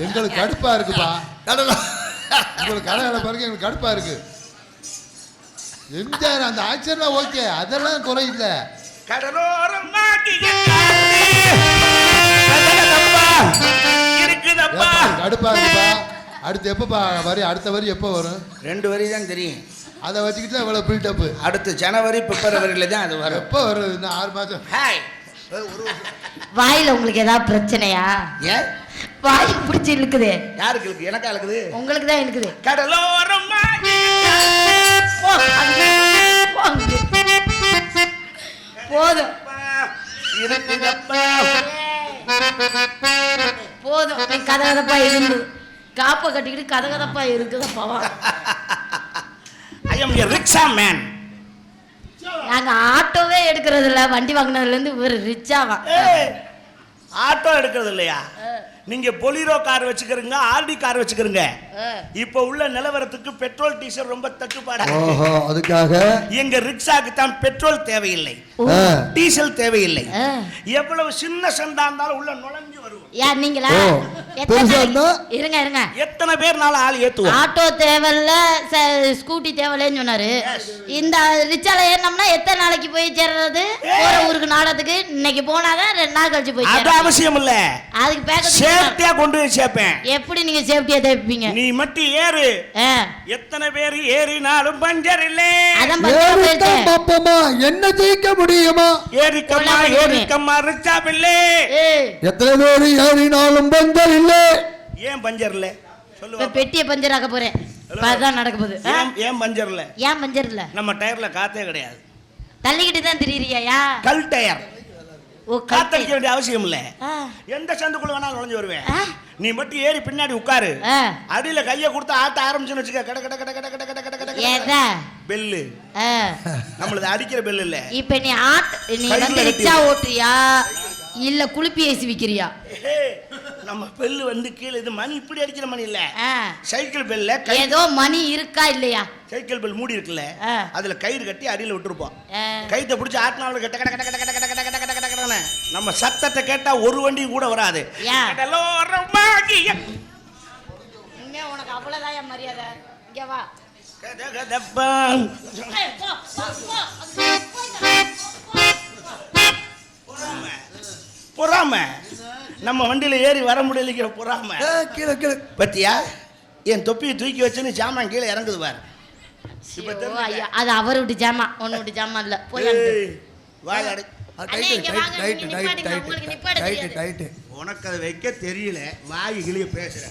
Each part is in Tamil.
எங்களுக்கு கடுப்பா இருக்குப்பா. உங்களுக்கு கதை பாருங்க, எங்களுக்கு கடுப்பா இருக்கு. எம்ஜிஆர் அந்த ஆக்சன்லாம் ஓகே, அதெல்லாம் குறை இல்லை. கடுப்பா இருக்குப்பா. அடுத்து எப்பப்பா வரி? அடுத்த வரி எப்போ வரும்? 2 வரி தான் தெரியும். அதை வச்சுக்கிட்டு இவ்வளவு பில்டப். அடுத்து ஜனவரி பிப்ரவரியில தான் அது வரும். எப்போ வரும்? இன்னும் 6 மாசம். வாயில உங்களுக்கு ஏதாவது பிரச்சனையா? ஏன் வாய் பிடிச்சி இழுக்குது? யாருக்கு இழுக்கு? எனக்கா இழுக்குது? உங்களுக்கு தான் இழுக்குது. கடலோரம் போதும் போதும். நீ கதகதப்பா இருந்து காப்ப கட்டிக்கிட்டு கதகதப்பா இருக்குதப்பாவா. ஐ அம் எ ரிக்ஷா மேன். நாங்க ஆட்டோவே எடுக்கிறது இல்ல, வண்டி வாங்கினதுல இருந்து ஒரு ரிச்சாவா. ஆட்டோ எடுக்கிறது இல்லையா? நீங்க பொலிரோ கார் வச்சுக்கிறீங்க, ஆர்டி கார் வச்சுக்கிறீங்க. இப்ப உள்ள நிலவரத்துக்கு பெட்ரோல் டீசல் ரொம்ப தட்டுப்பாடா. அதுக்காக எங்க ரிக்ஷாக்கு தான் பெட்ரோல் தேவையில்லை, டீசல் தேவையில்லை. எவ்வளவு சின்ன சந்தா இருந்தாலும் உள்ள நுழைஞ்சு வருவோம். யார் நீங்களா? இருங்க இருங்க. எத்தனை பேர்னால ஆள் ஏத்துவோம். ஆட்டோ தேவையில்ல, ஸ்கூட்டி தேவையில்லைன்னு சொன்னாரு. இந்த ரிச்சால ஏறினோம்னா எத்தனை நாளைக்கு போய் சேர்றது? போற ஊருக்கு நாடத்துக்கு இன்னைக்கு போனாதான் 2 நாள் கழிச்சு போய். அது அவசியம் இல்ல, அதுக்கு பேக்க சேஃப்டியா கொண்டு போய் சேர்ப்பேன். எப்படி நீங்க சேஃப்டியா தேய்ப்பீங்க? நீ மட்டும் ஏறு. எத்தனை பேர் ஏறினாலும் பஞ்சர் இல்லை. அதான் பாப்பமா என்ன ஜெயிக்க முடியுமா? ஏறிக்கம்மா ஏறிக்கம்மா ரிச்சா பிள்ளை. எத்தனை பேர் ஏறினாலும் பஞ்சர் இல்லை. ஏன் பஞ்சர் இல்ல சொல்லுவா? பெட்டிய பஞ்சர் ஆக போறேன். அதான் நடக்க போகுது. ஏன் பஞ்சர் இல்ல? ஏன் பஞ்சர் இல்ல? நம்ம டயர்ல காத்தே கிடையாது. தள்ளிக்கிட்டு தான் திரியிறியா? கல் டயர். ஓ, காத்தடிக்க வேண்டிய அவசியம் இல்ல. எந்த சந்துக்குள்ள வேணாலும் நுழைஞ்சு வருவேன். நீ மட்டும் ஏறி பின்னாடி உட்காரு. அடியில கைய கொடுத்து ஆட்ட ஆரம்பிச்சுன்னு வச்சுக்க. கட கட கட கட கட கட கட கட பெல்லு. நம்மளது அடிக்கிற பெல் இல்ல. இப்ப நீ நீ வந்து ரிச்சா ஓட்டுறியா இல்ல குளிப்பி ஏசி விக்கிறியா? நம்ம பெல்லு வந்து கீழே இது மணி இப்படி அடிக்கிற மணி இல்ல, சைக்கிள் பெல்ல ஏதோ மணி இருக்கா இல்லையா? சைக்கிள் பெல் மூடி இருக்குல்ல, அதுல கயிறு கட்டி அடியில விட்டுருப்போம். கைத்தை பிடிச்சி ஆட்டினாலும் கட்ட கட்ட கட்ட கட்ட கட்ட கட்ட கட்ட கட்ட கட்ட நம்ம சத்தத்தை கேட்டா ஒரு வண்டியும் கூட வராது. உனக்கு அவ்வளவுதான் மரியாதை. இங்க வா. பொறாம நம்ம வண்டியில ஏறி வர முடியல. பொறாம பத்தியா? என் தொப்பியை தூக்கி வச்சுன்னு ஜாமான் கீழே இறங்குது பாரு. அது அவர் விட்டு ஜாமா, ஒன்னு விட்டு ஜாமா இல்ல. உனக்கு அதை வைக்க தெரியல, வாய் கிளிய பேசுற.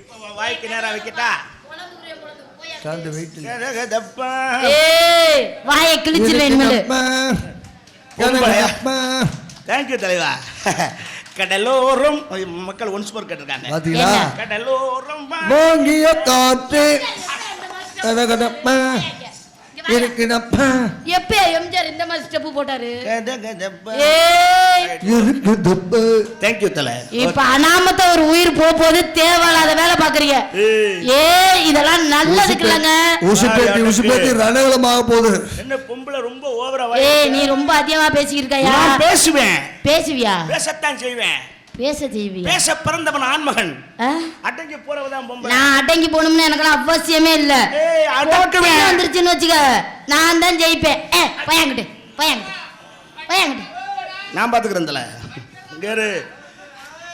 இப்ப வாய்க்கு நேரா வைக்கட்டா? வாயை கிழிச்சிருவேன். தேங்க்யூ தலைவா. கடலோரம் மக்கள் ஒன்ஸ் மோர் கேட்டிருக்காங்க. கடலோரம் வாங்கிய காற்று எப்ப எம்ஜிஆர் இந்த மாதிரி ஸ்டெப் போட்டாரு? தேங்க்யூ தலை. இப்ப அனாமத்த ஒரு உயிர் போகுது, தேவையில்லாத வேலை பாக்குறீங்க. இதெல்லாம் நல்லதுக்கு இல்லங்க. உசுப்பேத்தி ரணகலமாக போகுது. என்ன பொம்பளை ரொம்ப ஓவரா? நீ ரொம்ப அதிகமா பேசிக்கிருக்கையா? பேசுவேன். பேசுவியா? பேசத்தான் செய்வேன். பேச பிறந்தவன் ஆண்மகன். அடங்கி போறவதான் பொம்பளை. நான் அடங்கி போகணும்னு எனக்கு அவசியமே இல்ல. வந்துருச்சுன்னு வச்சுக்க, நான் தான் ஜெயிப்பேன். பையன்கிட்ட நான் பாத்துக்கிறேன்.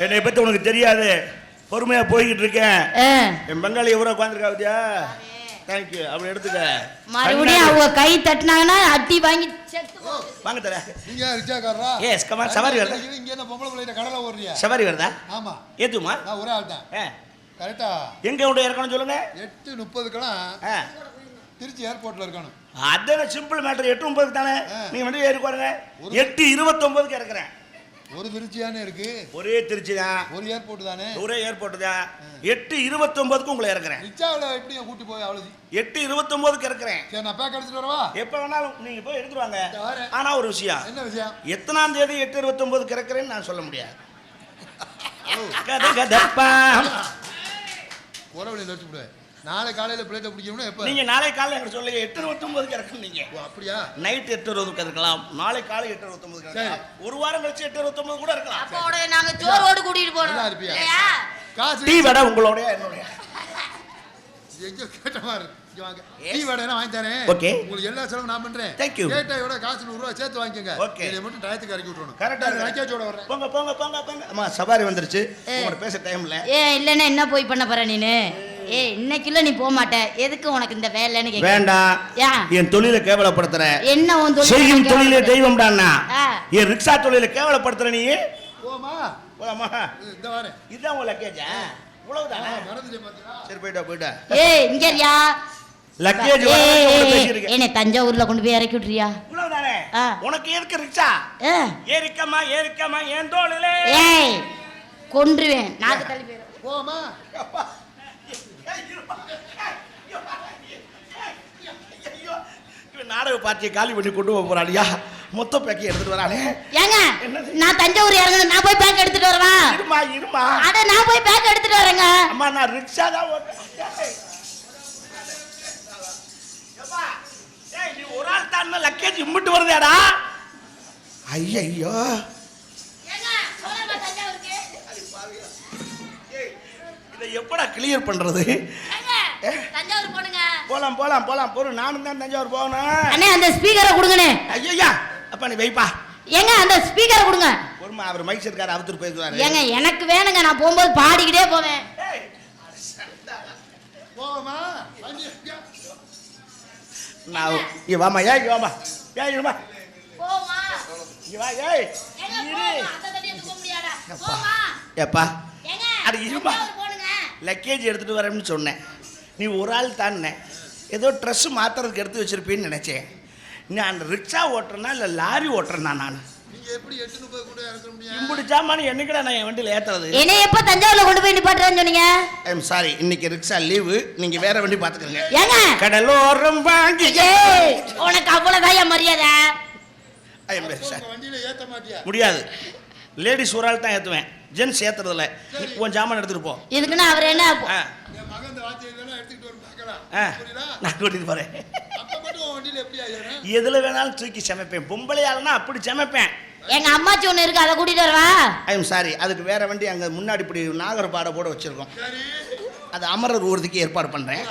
என்னை பத்தி உனக்கு தெரியாது, பொறுமையா போய்கிட்டு இருக்கேன். என் பங்காளி எவ்வளவு உட்காந்துருக்கா பத்தியா? தேங்க்யூ. அப்படி எடுத்துக்க. மறுபடியும் அவங்க கை தட்டினாங்கன்னா அட்டி வாங்கி வாங்க தர. நீங்க ரிச்சாக்காரரா? Yes come on. சவாரி வருதா? இங்க என்ன பொம்பளை பிள்ளைய கடல ஓடுறியா? சவாரி வருதா? ஆமா. ஏத்துமா? நான் ஒரே ஆள் தான். கரெக்ட்டா? எங்க உடைய இருக்கணும் சொல்லுங்க. 8:30க்குலாம் திருச்சி ஏர்போர்ட்ல இருக்கணும். அதான சிம்பிள் மேட்டர். 8:30 தானே நீங்க வந்து ஏறி பாருங்க. 8:29க்கு இறக்குறேன். ஒரு திருச்சியானே இருக்கு. ஒரே திருச்சி தான். ஒரு ஏர்போர்ட் தானே. ஒரே ஏர்போர்ட் தான். 8:29க்கு உங்களை இறக்குறேன். ரிச்சாவுல எப்படி கூட்டி போய் அவ்வளவு? 8:29க்கு இறக்குறேன். சரி, நான் பேக் எடுத்துட்டு வரவா? எப்ப வேணாலும் நீங்க போய் எடுத்துருவாங்க. ஆனா ஒரு விஷயம். என்ன விஷயம்? எத்தனாம் தேதி 8:29க்கு இறக்குறேன்னு நான் சொல்ல முடியாது. உறவுல வச்சு விடுவேன். நாளை காலையில பிளேட்டை பிடிக்கணும்னா எப்ப? நீங்க நாளை காலையில எனக்கு சொல்லுங்க 8:29 இறக்கணும் நீங்க. ஓ, அப்படியா? நைட் 8:20 இருக்கலாம், நாளை காலை 8:29 இருக்கலாம், ஒரு வாரம் கழிச்சு 8:29 கூட இருக்கலாம். அப்போட நாங்க சோறோடு கூட்டிட்டு போறோம். நல்லா இருப்பியா? இல்லையா? காசு டீ வடை உங்களோட என்னோட எங்க கேட்ட மாதிரி இங்க வாங்க. டீ வடை வாங்கி தரேன். Okay. உங்களுக்கு எல்லா செலவும் நான் பண்றேன். Thank you. கேட்டாயோட காசு 100 ரூபாய் சேர்த்து வாங்கிக்கங்க. Okay. இதை மட்டும் டயத்துக்கு இறக்கி விட்டுறணும். கரெக்டா லக்கேஜோட வரேன். போங்க போங்க போங்க போங்க. அம்மா சவாரி வந்துருச்சு, உங்களோட பேச டைம் இல்ல. இல்லன்னா என்ன போய் பண்ண போற நீனு? இன்னைக்குள்ள நீ போக மாட்ட. எதுக்கு உனக்கு இந்த வேலைன்னு கேக்குறேன். வேண்டாம், என் தொழிலை கேவலப்படுத்துற. என்ன உன் தொழில்? செய்யும் தொழிலே தெய்வம்டான்னா என் ரிக்ஷா தொழிலை கேவலப்படுத்துற நீ. போமா. போலாமா? இந்த வரேன். இதான் உங்க லக்கேஜா? இவ்வளவுதானே? மறந்துட்டே பாத்தீங்களா? சரி போயிட்டா. இங்க இருயா. லக்கேஜ் பேசிருக்கேன். என்ன தஞ்சாவூர்ல கொண்டு போய் இறக்கி விட்டுறியா? இவ்வளவுதானே? உனக்கு எதுக்கு ரிக்ஷா? ஏறிக்கமா என் தோளிலே. கொன்றுவேன். நாக்கு தள்ளி போயிடும். போமா. நாடக பார்ட்டியை காலி பண்ணி கொண்டு போறாடியா, மொத்த பேக்கை எடுத்துட்டு வரானே. ஏங்க நான் தஞ்சாவூர் இறங்கணும், நான் போய் பேக் எடுத்துட்டு வரவா? இருமா அட நான் போய் பேக் எடுத்துட்டு வரேங்க. அம்மா நான் ரிக்ஷா தான் ஓட்டுறேன். நீ ஒரு ஆள் தான் லக்கேஜ் இம்பிட்டு வருதேடா. ஐயோ இதை எப்படா கிளியர் பண்றது? தஞ்சாவூர் போடுங்க. போலாம் பொறு, நானும் தான் தஞ்சாவூர் போகணும். அண்ணே அந்த ஸ்பீக்கரை கொடுங்கண்ணே. ஐயா அப்பா நீ வைப்பா. ஏங்க அந்த ஸ்பீக்கரை கொடுங்க. ஒருமா அவர் மைக் செட்கார அவுத்துட்டு போயிருக்காரு. ஏங்க எனக்கு வேணுங்க, நான் போகும்போது பாடிக்கிட்டே போவேன். போமா. நான் இங்க வாமா. இங்க வாமா. இருமா. போமா. இங்க வா. போமா. ஏப்பா ஏங்க அது இருமா. போடுங்க. லக்கேஜ் எடுத்துட்டு வரேன்னு சொன்னேன். நீ ஒரு ஆள் தானே, ஏதோ ட்ரெஸ் மாத்துறதுக்கு எடுத்து வச்சிருப்பேன்னு நினைச்சேன். நான் ரிக்ஷா ஓட்டுறேன்னா இல்லை லாரி ஓட்டுறேன்னா? நான் நீங்க எப்படி 8:30 கூட இறக்க முடியும்? இம்புடி ஜாமான் என்னைக்கடா நான் என் வண்டியில் ஏத்துறது? என்னை எப்ப தஞ்சாவூர்ல கொண்டு போய் நிப்பாட்டுறேன்னு சொன்னீங்க? ஐ எம் சாரி, இன்னைக்கு ரிக்ஷா லீவு, நீங்க வேற வண்டி பாத்துக்கங்க. ஏங்க கடலோரம் வாங்கி. உனக்கு அவ்வளவுதான் என் மரியாதை. I am very sorry. வண்டியில ஏத்த மாட்டியா? முடியாது, லேடிஸ் ஒரு ஆள் தான் ஏத்துவேன், ஜென்ஸ் ஏத்துறது இல்ல. உன் ஜாமான் எடுத்துட்டு போ. இதுக்குன்னா அவர் என்ன? என் மகன் இந்த வாத்தியை இதெல்லாம் எடுத்துக்கிட்டு வந்து பார்க்கலாம். புரியுதா? நான் கூட்டிட்டு போறேன். அப்ப மட்டும் உன் வண்டியில எப்படி ஆயிரும்? எதுல வேணாலும் தூக்கி சமைப்பேன். பொம்பளையாளனா அப்படி சமைப்பேன். எங்க அம்மாச்சி ஒண்ணு இருக்கு, அதை கூட்டிட்டு வரவா? ஐ எம் சாரி, அதுக்கு வேற வண்டி அங்க முன்னாடி இப்படி நாகர்பாடை போட வச்சிருக்கோம். சரி. அது அமரர் ஊர்திக்கு ஏற்பாடு பண்றேன்.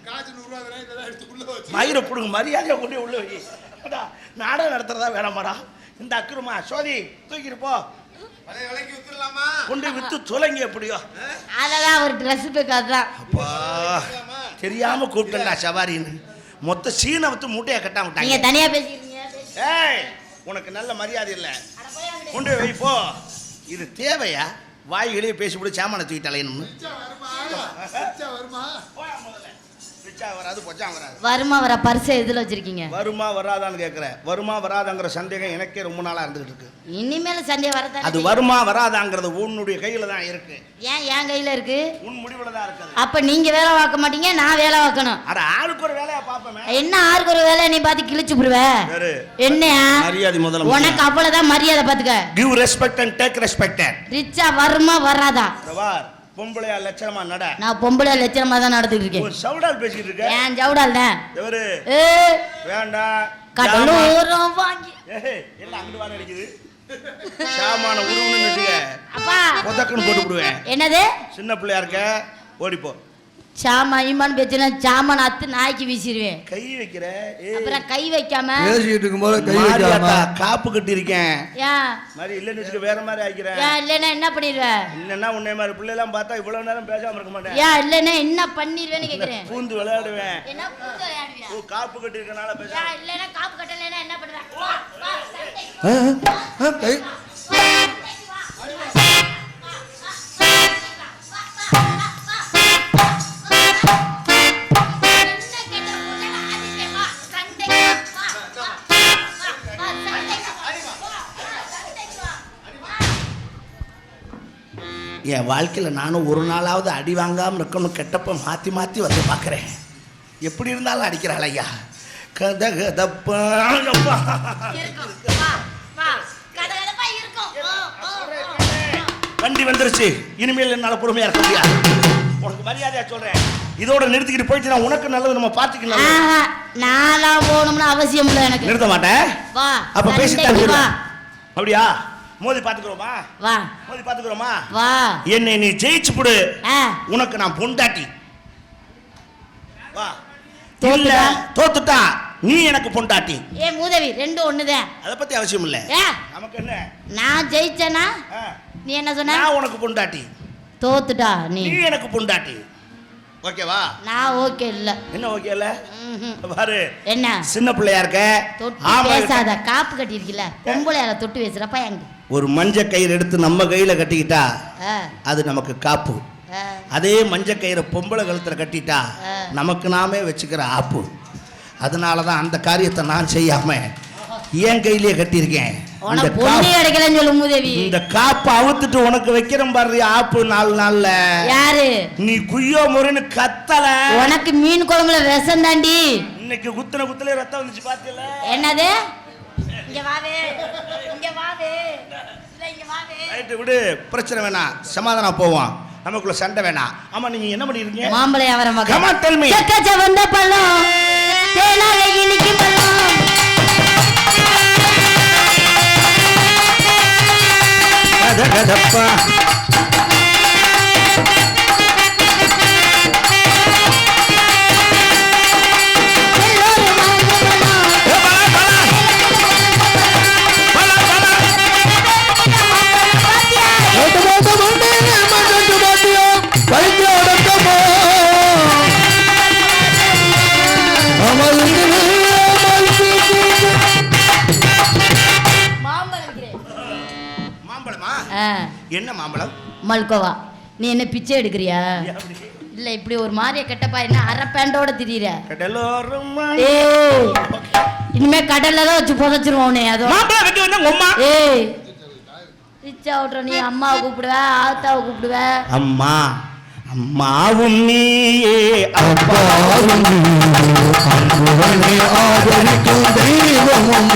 காசு 100 ரூபாய் தரேன், இதெல்லாம் எடுத்து உள்ள வச்சு. மயிரை புடுங்க, மரியாதையை கொண்டு உள்ள வை. நாடகம் நடத்துறதா வேணாமாடா? இந்த அக்குருமா சோதி தூக்கிட்டு போ. விலைக்கு வித்துடலாமா? கொண்டு வித்து தொலைங்க எப்படியோ. அதெல்லாம் ஒரு ட்ரெஸ் பேக்காதான். அப்பா தெரியாம கூப்பிட்டா சவாரின்னு மொத்த சீனை வித்து மூட்டையை கட்டாம நீங்க விட்டாங்க. தனியா பேசிக்கிறீங்க. ஏய் உனக்கு நல்ல மரியாதை இல்ல, கொண்டு வை போ. இது தேவையா? வாய் வெளியே பேசிவிட்டு சாமான தூக்கிட்டு அலையணும்னு. ரிச்சா வருமா? ரிச்சா வருமா? ரிச்சா வராது, பொச்சா வராது. வருமா வர பர்ஸ் எதுல வச்சிருக்கீங்க? வருமா வராதான்னு கேட்குற. வருமா வராதாங்கிற சந்தேகம் எனக்கே ரொம்ப நாளா இருந்துகிட்டு இருக்கு. இனிமேல சண்டே வரதா? அது வருமா வராதாங்கிறது உன்னுடைய கையில தான் இருக்கு. ஏன் என் கையில இருக்கு? உன் முடிவுல தான் இருக்குது. அப்ப நீங்க வேலை பார்க்க மாட்டீங்க, நான் வேலை பார்க்கணும். அட ஆளுக்கு ஒரு வேலையா பாப்பமே. என்ன ஆருக்கு ஒரு வேலை? நீ பாத்து கிழிச்சு புடுவ. என்னையா மரியாதை முதல்ல. உனக்கு அவ்வளவுதான் மரியாதை பாத்துக்க. Give respect and take respect. ரிச்சா வருமா வராதா? பொம்பளையா லட்சணமா நட. நான் பொம்பளை லட்சணமா தான் நடந்துட்டு இருக்கேன். ஒரு சவுடால் பேசிட்டு இருக்க. ஏன் ஜவுடால் தான்? எவரு? வேண்டாம். கடலோரம் வாங்கி. எல்லாம் அங்கிட்டு வார அடிக்குது. சாமான உருவுன்னு நிட்டுங்க. அப்பா பொதக்குன்னு போட்டு விடுவேன். என்னது? சின்ன பிள்ளையா இருக்க, ஓடிப்போ. சாமா ஈமான் பேச்சுனா சாமான் அத்து நாய்க்கு வீசிடுவேன். கை வைக்கிற. அப்புறம் கை வைக்காம பேசிட்டு இருக்கும்போது கை வைக்காம காப்பு கட்டி இருக்கேன். ஏன் மாதிரி இல்லைன்னு வச்சுக்க, வேற மாதிரி ஆக்கிறேன். ஏன் இல்லைன்னா என்ன பண்ணிடுவ? இல்லைன்னா உன்னை மாதிரி பிள்ளைலாம் பார்த்தா இவ்வளவு நேரம் பேசாம இருக்க மாட்டேன். ஏன் இல்லைன்னா என்ன பண்ணிடுவேன்னு கேக்குறேன். பூந்து விளையாடுவேன். என்ன பூந்து விளையாடுவியா? காப்பு கட்டி இருக்கனால பேச. ஏன் இல்லைன்னா காப்பு கட்டலைன்னா என்ன பண்ணுவ? வா வா சண்டைக்கு. கை என் வாழ்க்கையில் நானும் ஒரு நாளாவது அடி வாங்காமல் இருக்கணும். கெட்டப்ப மாற்றி மாற்றி வந்து பார்க்குறேன். எப்படி இருந்தாலும் அடிக்கிறாள் ஐயா. கத கதப்பா வண்டி வந்துருச்சு. இனிமேல் என்னால் பொறுமையாக இருக்க முடியாது. உனக்கு மரியாதையா சொல்றேன். இதோட நிறுத்திக்கிட்டு போயிட்டு உனக்கு நல்லது, நம்ம பார்த்துக்கலாம். நான்லாம் போகணும்னு அவசியம் இல்லை எனக்கு. நிறுத்த மாட்டேன். வா அப்ப பேசிட்டாங்க. வா. அப்படியா? மோதி பாத்துக்கிறோமா? வா. மோதி பாத்துக்கிறோமா? வா. என்னை நீ ஜெயிச்சு புடு, உனக்கு நான் பொண்டாட்டி. வா. தோத்துட்டா? தோத்துட்டா நீ எனக்கு பொண்டாட்டி. ஏ மூதேவி, ரெண்டும் ஒண்ணுதான். அத பத்தி அவசியம் இல்ல. நமக்கு என்ன? நான் ஜெயிச்சேனா நீ என்ன சொன்ன? நான் உனக்கு பொண்டாட்டி. தோத்துட்டா நீ எனக்கு பொண்டாட்டி. ஓகேவா? நான் ஓகே இல்ல. என்ன ஓகே இல்ல? பாரு என்ன சின்ன பிள்ளையா இருக்க, பேசாத. காப்பு கட்டி இருக்கல, பொம்பளையால தொட்டு பேசுறப்ப எங்க ஒரு மஞ்ச கயிறு எடுத்து நம்ம கையில கட்டிக்கிட்டா அது நமக்கு காப்பு. அதே மஞ்ச கயிறு பொம்பளை கழுத்துல கட்டிட்டா நமக்கு நாமே வச்சுக்கிற ஆப்பு. அதனாலதான் அந்த காரியத்தை நான் செய்யாம என் கையிலேயே கட்டியிருக்கேன். இந்த காப்பு அவுத்துட்டு உனக்கு வைக்கிறேன் பாரு ஆப்பு. 4 நாள்ல யாரு நீ குய்யோ முறைன்னு கத்தல. உனக்கு மீன் குழம்புல விஷம் தாண்டி. இன்னைக்கு குத்துன குத்துல ரத்தம் வந்துச்சு பாத்தீல. என்னது? இங்க வாவே, இங்க வாவே, இங்க வாவே. ரைட் விடு, பிரச்சனை வேணாம், சமாதானம் போவோம். நமக்குள்ள சண்டை வேணாம். ஆமா நீங்க என்ன பண்ணி இருக்கீங்க? மாம்பழ வியாபாரம். Come on, tell me. சக்கச்ச வந்த பழம், தேனாக இனிக்கு பழம். கதகதப்பா என்ன மாம்பழம்? மல்கோவா. நீ என்ன பிச்சை எடுக்கிறியா? இல்ல இப்படி ஒரு மாதிரிய கெட்டப்பா, என்ன அரை பேண்டோட திரியற? இனிமே கடல்ல தான் வச்சு புதைச்சிருவோம் உன்னை. அதோ ஏய் பிச்சை ஓட்டுற நீ அம்மாவை கூப்பிடுவ, ஆத்தாவை கூப்பிடுவ. அம்மா அம்மாவும் நீயே அப்பாவும் ஆதரிக்கும் தெய்வமும்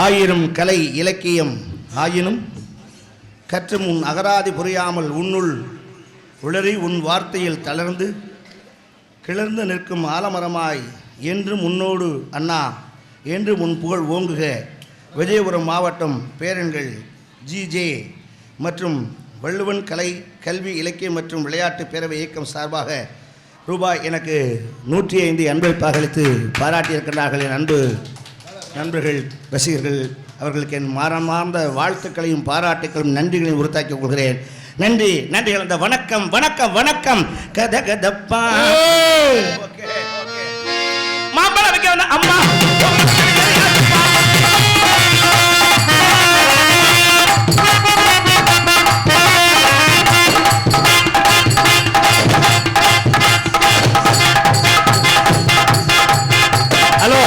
ஆயிரம் கலை இலக்கியம் ஆயினும் கற்றும் உன் அகராதி புரியாமல் உன்னுள் உளறி உன் வார்த்தையில் தளர்ந்து கிளர்ந்து நிற்கும் ஆலமரமாய் என்றும் உன்னோடு அண்ணா என்று உன் புகழ் ஓங்குக. விஜயபுரம் மாவட்டம் பேரன்கள் ஜிஜே மற்றும் வள்ளுவன் கலை கல்வி இலக்கியம் மற்றும் விளையாட்டு பேரவை இயக்கம் சார்பாக ரூபாய் எனக்கு 105 அன்பளிப்பாக அளித்து பாராட்டியிருக்கிறார்கள். என் அன்பு நண்பர்கள் ரசிகர்கள் அவர்களுக்கு என் மாறமார்ந்த வாழ்த்துக்களையும் பாராட்டுக்களையும் நன்றிகளையும் உறுத்தாக்கிக் கொள்கிறேன். நன்றி நன்றி கலந்த வணக்கம் வணக்கம் வணக்கம். கதகதப்பா மாம்பழம் வைக்க வந்த அம்மா ஹலோ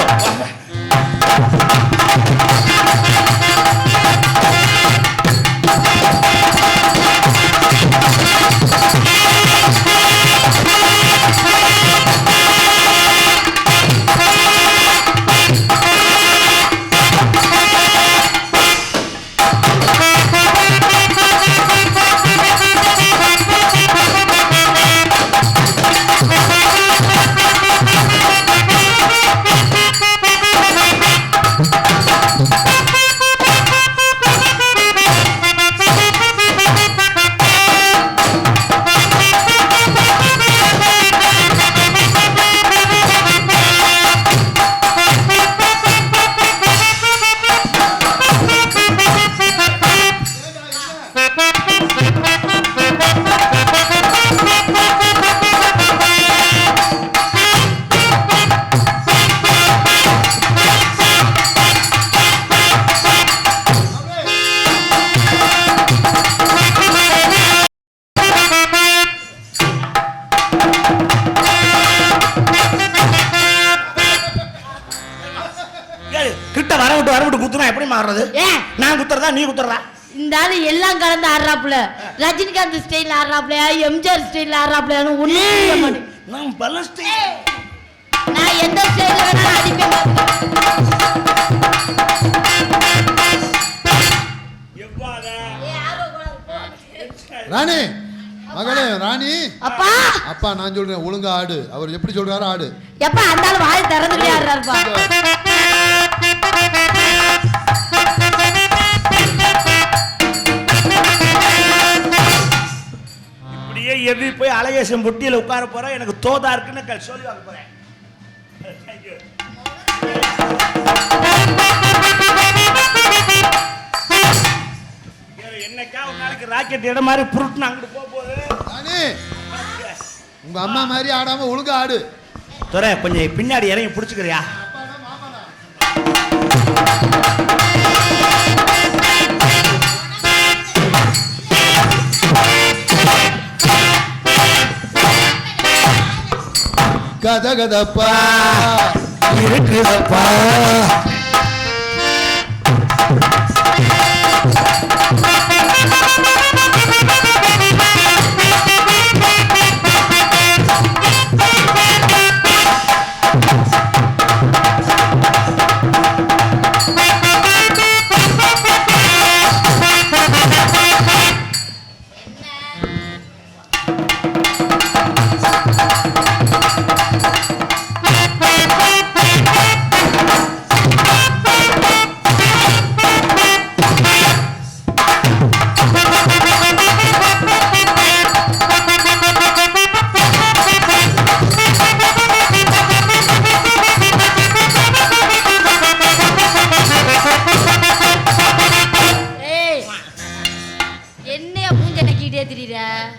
கிட்ட வரவிட்டு குத்துனா எப்படி மாறுறது? நான் குத்துறதா நீ குத்துறதா? இந்த ஆளு எல்லாம் கலந்து ஆடுறாப்புல. ரஜினிகாந்த் ஸ்டைல் ஆடுறாப்புல, எம்ஜிஆர் ஸ்டைல் ஆடுறாப்புல. ஒண்ணே நான் பல ஸ்டைல் நான் எந்த ஸ்டைல வேணாலும் அடிப்பேன். ராணி மகளே ராணி. அப்பா அப்பா நான் சொல்றேன் ஒழுங்கா ஆடு. அவர் எப்படி சொல்றாரு ஆடு. எப்பா அந்தாலும் வாய் திறந்துட்டே ஆடுறாருப்பா. இப்படியே எவி போய் அழகேசன் பொட்டியில உட்கார போறேன். எனக்கு தோதா இருக்குன்னு சொல்லி வாங்க போறேன். என்னைக்கா ஒரு நாளைக்கு ராக்கெட் இடம் மாதிரி புருட்டுன்னு அங்கிட்டு போகுது. உங்க அம்மா மாதிரி ஆடாம ஒழுங்கா ஆடு. துறை கொஞ்சம் பின்னாடி இறங்கி பிடிச்சுக்கிறியா? கத கதப்பா இருக்குதப்பா.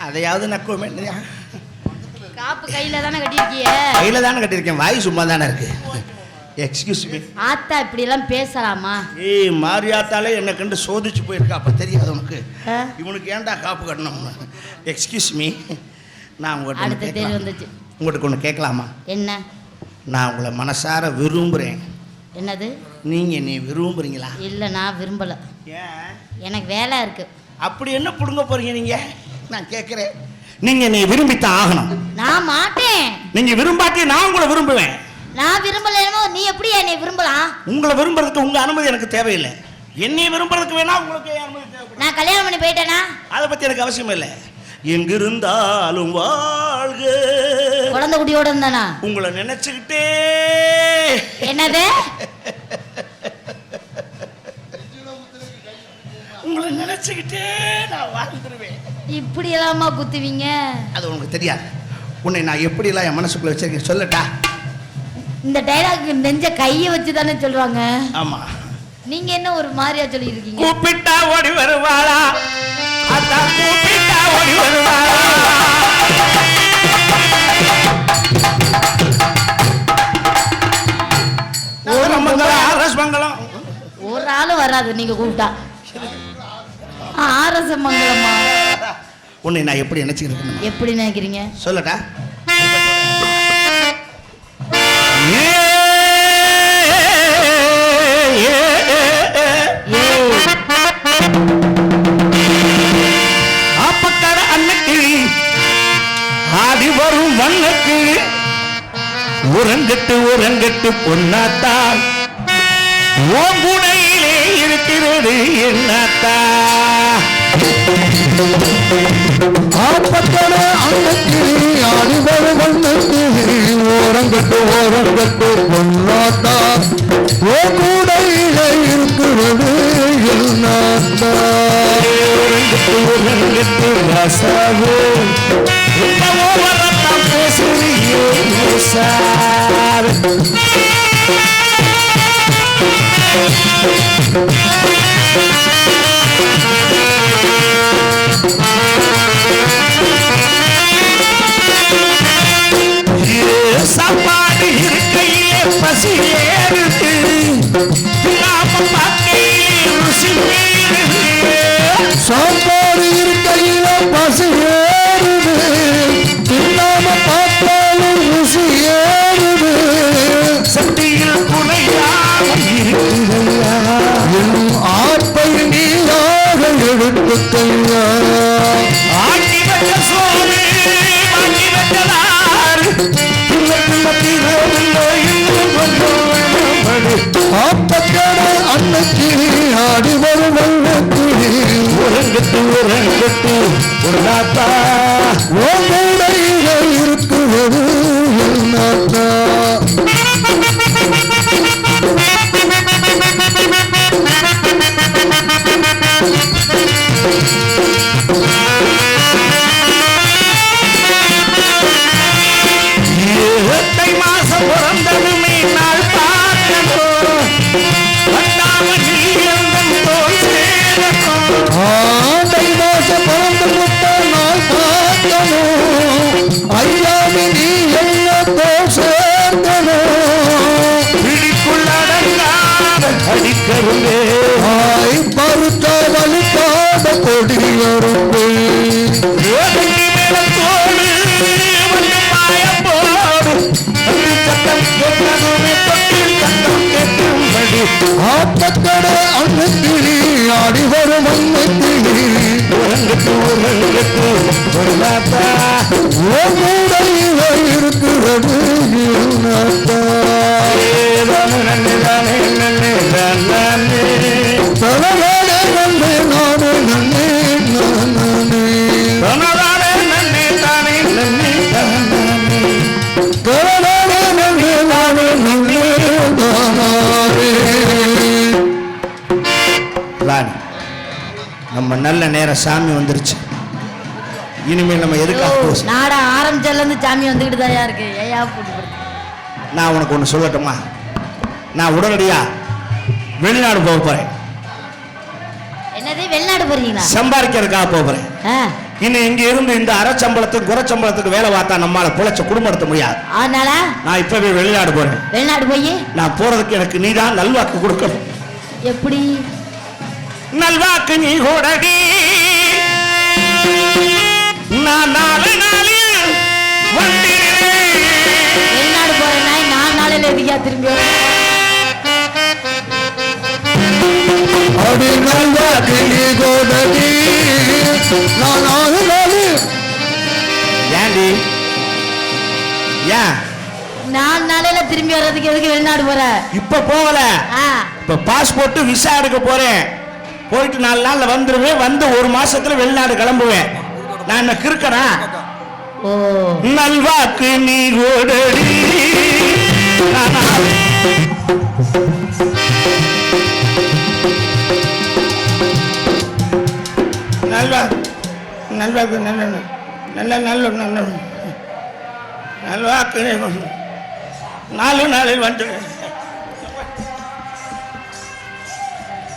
அதையாவது நக்குவமே. காப்பு கையில தானே கட்டிருக்கிய? கையில தானே கட்டிருக்கேன். வாய் சும்மா தானே இருக்கு. Excuse me. ஆத்தா இப்படி எல்லாம் பேசலாமா? ஏய் மாரியாத்தாலே என்ன கண்டு சோதிச்சு போயிருக்கா. அப்ப தெரியாது உனக்கு இவனுக்கு ஏன்டா காப்பு கட்டணும்? Excuse me. நான் உங்கள்கிட்ட அடுத்த தேதி வந்துச்சு. உங்கள்கிட்ட ஒன்று கேட்கலாமா? என்ன? நான் உங்களை மனசார விரும்புகிறேன். என்னது? நீங்கள் நீ விரும்புறீங்களா? இல்லை நான் விரும்பலை. ஏன்? எனக்கு வேலை இருக்கு. அப்படி என்ன பிடுங்க போறீங்க நீங்க? நான் கேட்குறேன். நீங்க நீ விரும்பித்தான் ஆகணும். நான் மாட்டேன். நீங்க விரும்பாட்டி நான் உங்களை விரும்புவேன். நான் விரும்பலைனோ நீ எப்படி என்னை விரும்பலாம்? உங்களை விரும்புறதுக்கு உங்க அனுமதி எனக்கு தேவையில்லை. என்னை விரும்புறதுக்கு வேணா உங்களுக்கு அனுமதி தேவை. நான் கல்யாணம் பண்ணி போயிட்டேனா? அதை பத்தி எனக்கு அவசியம் இல்லை. எங்கிருந்தாலும் வாழ்க. குழந்தை குட்டியோட இருந்தானா? உங்களை நினைச்சுக்கிட்டே. என்னது? உங்களை நினைச்சுக்கிட்டே நான் வாழ்ந்துருவேன். இப்படி எல்லாமா குத்துவீங்க? அது உனக்கு தெரியாது. உன்னை நான் எப்படி எல்லாம் என் மனசுக்குள்ள வச்சிருக்கேன் சொல்லட்டா? இந்த டைலாக் நெஞ்ச கையை வச்சு தானே சொல்றாங்க. ஆமா. நீங்க என்ன ஒரு மாதிரியா சொல்லி இருக்கீங்க? கூப்பிட்டா ஓடி வருவாளா? அதான் கூப்பிட்டா ஓடி வருவாளா? ஒரு ஆளும் வராது நீங்க கூப்பிட்டா. ஆரச மங்கலமா? உன்னை நான் எப்படி நினைச்சுக்கிறேன்? எப்படி நினைக்கிறீங்க சொல்லட்டா? அப்பக்கட அன்னைக்கு ஆடி வரும் வண்ணக்கு உறங்கட்டு உறங்கட்டு பொன்னாத்தான் ஓங்குடையிலே இருக்கிறது என்னத்தா. ஆப்பத்தோட அன்னைக்கு ஆடிவரு வண்ணக்கு ஓரங்கட்டு ஓரங்கட்டு பொன்னாத்தா ஓங்குடையில இருக்கிறது என்னத்தா. ஓரங்கட்டு ஓரங்கட்டு ரசாவு ஓவரத்தான் பேசுறியே சார். சாப்பாடு இருக்கையிலே பசி ஏறுது, நாம பார்க்கையிலே ருசி மீறுது. சாப்பாடு இருக்கையில பசி ஏறுது, நாம பார்த்தாலும் ருசி ஏறுது. சட்டியில் குறையாக இருக்குதையா ஆப்பை நீ பொருளாத்தா ஓடையிலே இருக்கிறது என்னாத்தா தை மாசம் பிறந்ததுமே நாள் பார்க்கணும் வந்தாமணி தோல் சேரணும் ஆண்டை மாசம் பிறந்து விட்ட நாள் பார்க்கணும் ஐயாமி நீ என்னத்தோ சேர்க்கணும் பிடிக்குள்ளடங்காத அடிக்கருவே ஆய் பருத்த வலிக்காத கொடி அரும்பே மேல தோடு வந்து மாய போடு சத்தம் கேட்டதுமே தொட்டில் சத்தம் கேட்கும்படி ஆட்டக்கட அன்னக்கிளி ஆடி வரும் அன்னக்கிளி உறங்குக்கு பொருளாத்தா ஓடையில இருக்கிறது என்னாத்தா நன்னே தலவாடே நன்னே நானே நன்னே நானே தானே நன்னே தானே நன்னே தானே தலவாடே நன்னே நானே நன்னே நானே ராணி நம்ம நல்ல நேரம் சாமி வந்துருச்சு இனிமேல் நம்ம எதுக்காக நாட ஆரம்பிச்சதுல இருந்து சாமி வந்துகிட்டு தான் இருக்கு ஏயா போட்டு நான் உனக்கு ஒன்று சொல்லட்டுமா நான் உடனடியா வெளிநாடு போக போறேன் என்னது வெளிநாடு போறீங்களா சம்பாதிக்கிறதுக்காக போக போறேன் ஆ, இன்னும் இங்க இருந்து இந்த அரைச்சம்பளத்துக்கு குறைச்சம்பளத்துக்கு வேலை பார்த்தா நம்மளால புழைச்ச குடும்பம் நடத்த முடியாது அதனால நான் இப்பவே வெளிநாடு போறேன் வெளிநாடு போய் நான் போறதுக்கு எனக்கு நீதான் நல்வாக்கு கொடுக்கணும் எப்படி நல்வாக்கு நீ கூடடி நான் 4 நாளில் வந்திருக்கிறேன். வெளிநாடு போறேன்னா 4 நாளையில எதுக்கா திரும்பி வர? அடி நல்லா கிளி கோடடி நான் ஆறு நாளு ஏண்டி ஏன் 4 நாளையில திரும்பி வர்றதுக்கு எதுக்கு வெளிநாடு போற? இப்ப போகல ஆ, இப்ப பாஸ்போர்ட் விசா எடுக்க போறேன் போயிட்டு 4 நாள்ல வந்துருவேன் வந்து 1 மாசத்துல வெளிநாடு கிளம்புவேன் நான் என்ன கிறுக்கனா ஓ நல்வாக்கு நீ ஓடடி நல்வாக்கு நல்வாக்கு நல்ல நல்ல நல்ல நல்ல நல்வாக்கு 4 நாளில் வந்து